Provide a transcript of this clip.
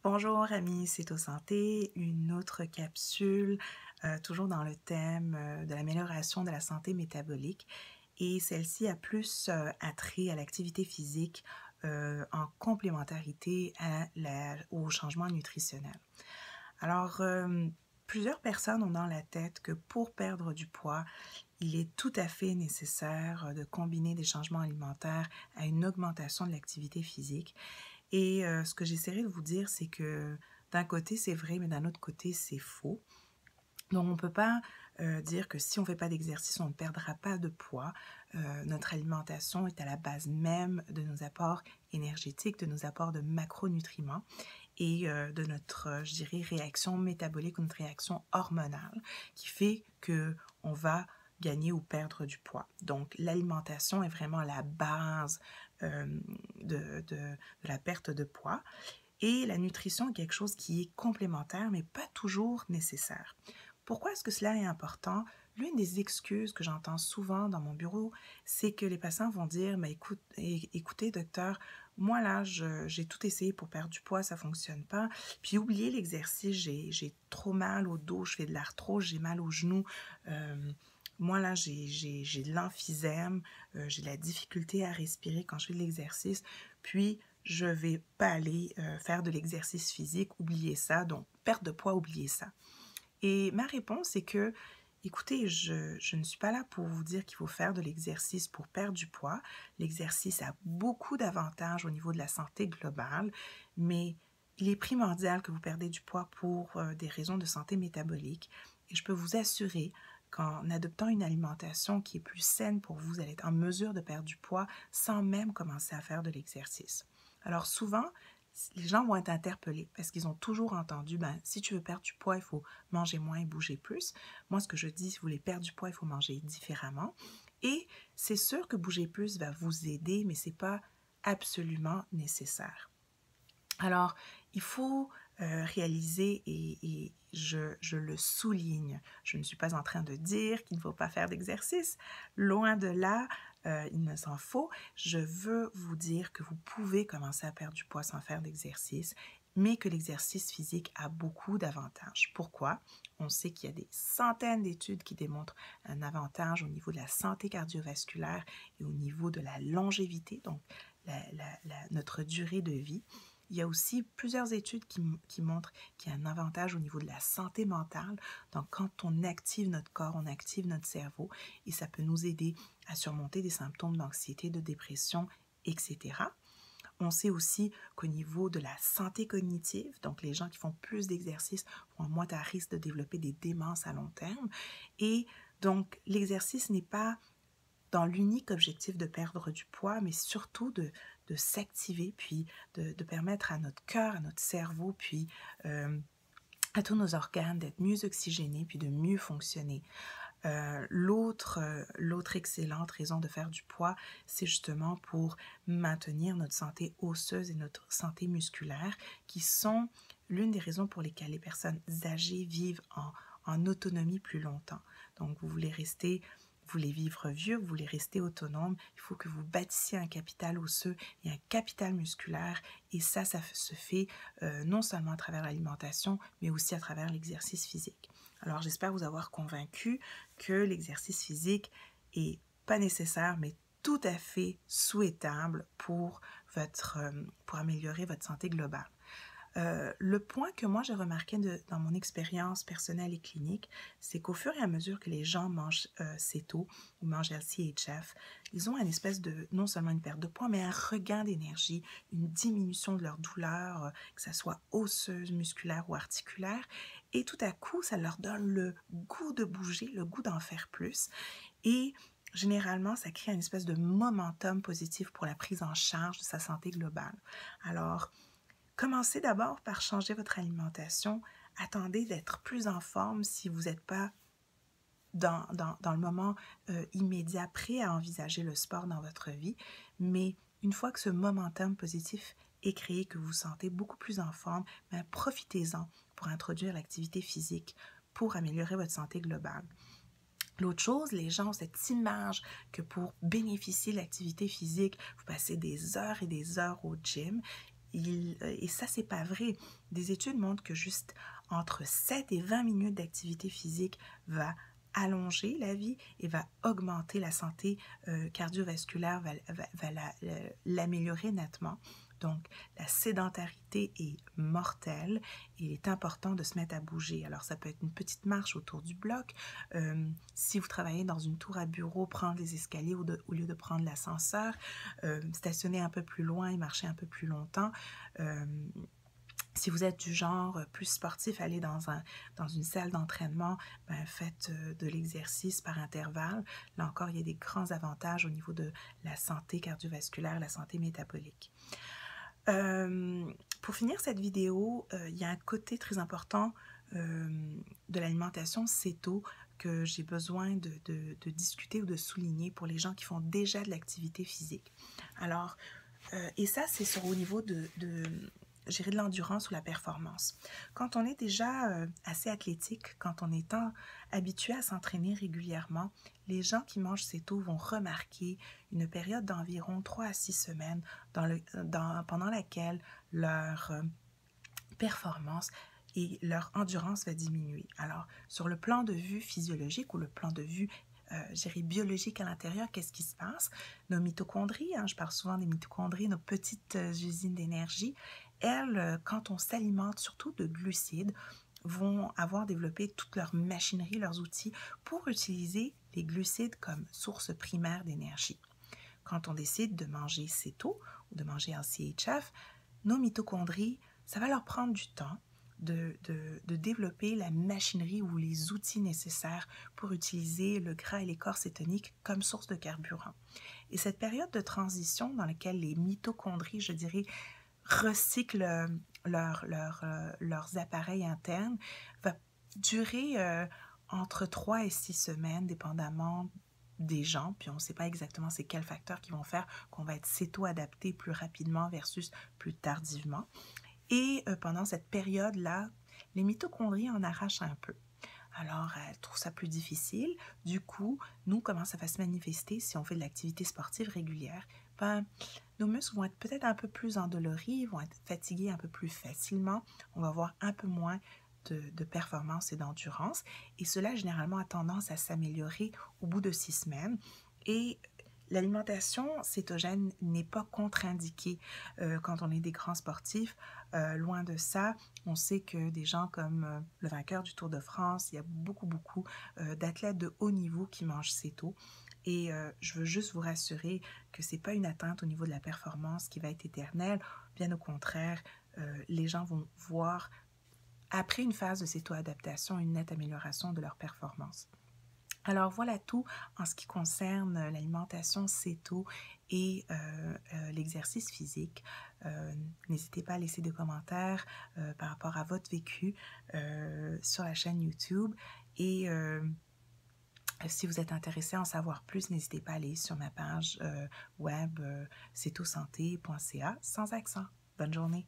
Bonjour amis, c'est au santé, une autre capsule, toujours dans le thème de l'amélioration de la santé métabolique. Et celle-ci a plus attrait à l'activité physique en complémentarité au changement nutritionnel. Alors, plusieurs personnes ont dans la tête que pour perdre du poids, il est tout à fait nécessaire de combiner des changements alimentaires à une augmentation de l'activité physique. Et ce que j'essaierai de vous dire, c'est que d'un côté, c'est vrai, mais d'un autre côté, c'est faux. Donc, on ne peut pas dire que si on ne fait pas d'exercice, on ne perdra pas de poids. Notre alimentation est à la base même de nos apports énergétiques, de nos apports de macronutriments et de notre, je dirais, réaction métabolique ou notre réaction hormonale qui fait qu'on va gagner ou perdre du poids. Donc, l'alimentation est vraiment la base de la perte de poids. Et la nutrition est quelque chose qui est complémentaire, mais pas toujours nécessaire. Pourquoi est-ce que cela est important? L'une des excuses que j'entends souvent dans mon bureau, c'est que les patients vont dire, mais écoutez, docteur, moi là, j'ai tout essayé pour perdre du poids, ça ne fonctionne pas. Puis oubliez l'exercice, j'ai trop mal au dos, je fais de l'arthrose, j'ai mal aux genoux. Moi là, j'ai de l'emphysème, j'ai de la difficulté à respirer quand je fais de l'exercice. Puis, je ne vais pas aller faire de l'exercice physique, oubliez ça. Donc, perte de poids, oubliez ça. Et ma réponse est que, écoutez, je ne suis pas là pour vous dire qu'il faut faire de l'exercice pour perdre du poids. L'exercice a beaucoup d'avantages au niveau de la santé globale, mais il est primordial que vous perdez du poids pour des raisons de santé métabolique. Et je peux vous assurer qu'en adoptant une alimentation qui est plus saine pour vous, vous allez être en mesure de perdre du poids sans même commencer à faire de l'exercice. Alors souvent, les gens vont être interpellés parce qu'ils ont toujours entendu, si tu veux perdre du poids, il faut manger moins et bouger plus. Moi, ce que je dis, si vous voulez perdre du poids, il faut manger différemment. Et c'est sûr que bouger plus va vous aider, mais ce n'est pas absolument nécessaire. Alors, il faut réaliser, et je le souligne, je ne suis pas en train de dire qu'il ne faut pas faire d'exercice, loin de là, il me s'en faut. Je veux vous dire que vous pouvez commencer à perdre du poids sans faire d'exercice, mais que l'exercice physique a beaucoup d'avantages. Pourquoi? On sait qu'il y a des centaines d'études qui démontrent un avantage au niveau de la santé cardiovasculaire et au niveau de la longévité, donc notre durée de vie. Il y a aussi plusieurs études qui montrent qu'il y a un avantage au niveau de la santé mentale. Donc, quand on active notre corps, on active notre cerveau et ça peut nous aider à surmonter des symptômes d'anxiété, de dépression, etc. On sait aussi qu'au niveau de la santé cognitive, donc les gens qui font plus d'exercice ont moins à risque de développer des démences à long terme. Et donc, l'exercice n'est pas dans l'unique objectif de perdre du poids, mais surtout de s'activer, puis de permettre à notre cœur, à notre cerveau, puis à tous nos organes d'être mieux oxygénés, puis de mieux fonctionner. L'autre excellente raison de faire du poids, c'est justement pour maintenir notre santé osseuse et notre santé musculaire, qui sont l'une des raisons pour lesquelles les personnes âgées vivent en autonomie plus longtemps. Donc, vous voulez vivre vieux, vous voulez rester autonome, il faut que vous bâtissiez un capital osseux et un capital musculaire. Et ça se fait non seulement à travers l'alimentation, mais aussi à travers l'exercice physique. Alors, j'espère vous avoir convaincu que l'exercice physique est pas nécessaire, mais tout à fait souhaitable pour améliorer votre santé globale. Le point que moi j'ai remarqué dans mon expérience personnelle et clinique, c'est qu'au fur et à mesure que les gens mangent CETO ou mangent LCHF, ils ont une espèce de, non seulement une perte de poids, mais un regain d'énergie, une diminution de leur douleur, que ce soit osseuse, musculaire ou articulaire, et tout à coup, ça leur donne le goût de bouger, le goût d'en faire plus, et généralement, ça crée une espèce de momentum positif pour la prise en charge de sa santé globale. Alors, commencez d'abord par changer votre alimentation. Attendez d'être plus en forme si vous n'êtes pas dans le moment immédiat prêt à envisager le sport dans votre vie. Mais une fois que ce momentum positif est créé, que vous vous sentez beaucoup plus en forme, profitez-en pour introduire l'activité physique pour améliorer votre santé globale. L'autre chose, les gens ont cette image que pour bénéficier de l'activité physique, vous passez des heures et des heures au gym. et ça, c'est pas vrai. Des études montrent que juste entre 7 et 20 minutes d'activité physique va allonger la vie et va augmenter la santé cardiovasculaire, va l'améliorer nettement. Donc, la sédentarité est mortelle et il est important de se mettre à bouger. Alors, ça peut être une petite marche autour du bloc. Si vous travaillez dans une tour à bureau, prendre les escaliers au lieu de prendre l'ascenseur, stationner un peu plus loin et marcher un peu plus longtemps. Si vous êtes du genre plus sportif, aller dans une salle d'entraînement, faites de l'exercice par intervalle. Là encore, il y a des grands avantages au niveau de la santé cardiovasculaire, la santé métabolique. Pour finir cette vidéo, il y a un côté très important de l'alimentation céto que j'ai besoin de discuter ou de souligner pour les gens qui font déjà de l'activité physique. Alors, et ça, c'est au niveau de gérer de l'endurance ou la performance. Quand on est déjà assez athlétique, quand on est habitué à s'entraîner régulièrement, les gens qui mangent céto vont remarquer une période d'environ 3 à 6 semaines pendant laquelle leur performance et leur endurance va diminuer. Alors, sur le plan de vue physiologique ou le plan de vue biologique à l'intérieur, qu'est-ce qui se passe? Nos mitochondries, je parle souvent des mitochondries, nos petites usines d'énergie, elles, quand on s'alimente surtout de glucides, vont avoir développé toute leur machinerie, leurs outils pour utiliser les glucides comme source primaire d'énergie. Quand on décide de manger céto ou de manger en CHF, nos mitochondries, ça va leur prendre du temps de développer la machinerie ou les outils nécessaires pour utiliser le gras et les corps cétoniques comme source de carburant. Et cette période de transition dans laquelle les mitochondries, je dirais, recyclent leurs appareils internes va durer entre 3 et 6 semaines, dépendamment des gens, puis on ne sait pas exactement c'est quels facteurs qui vont faire qu'on va être céto-adapté plus rapidement versus plus tardivement. Et pendant cette période-là, les mitochondries en arrachent un peu. Alors, elles trouvent ça plus difficile. Du coup, nous, comment ça va se manifester si on fait de l'activité sportive régulière? Nos muscles vont être peut-être un peu plus endoloris, vont être fatigués un peu plus facilement. On va avoir un peu moins de performance et d'endurance. Et cela, généralement, a tendance à s'améliorer au bout de 6 semaines. Et l'alimentation cétogène n'est pas contre-indiquée quand on est des grands sportifs. Loin de ça, on sait que des gens comme le vainqueur du Tour de France, il y a beaucoup d'athlètes de haut niveau qui mangent céto. Et je veux juste vous rassurer que ce n'est pas une atteinte au niveau de la performance qui va être éternelle. Bien au contraire, les gens vont voir, après une phase de céto-adaptation, une nette amélioration de leur performance. Alors voilà tout en ce qui concerne l'alimentation céto et l'exercice physique. N'hésitez pas à laisser des commentaires par rapport à votre vécu sur la chaîne YouTube. Et si vous êtes intéressé à en savoir plus, n'hésitez pas à aller sur ma page web cetosanté.ca sans accent. Bonne journée.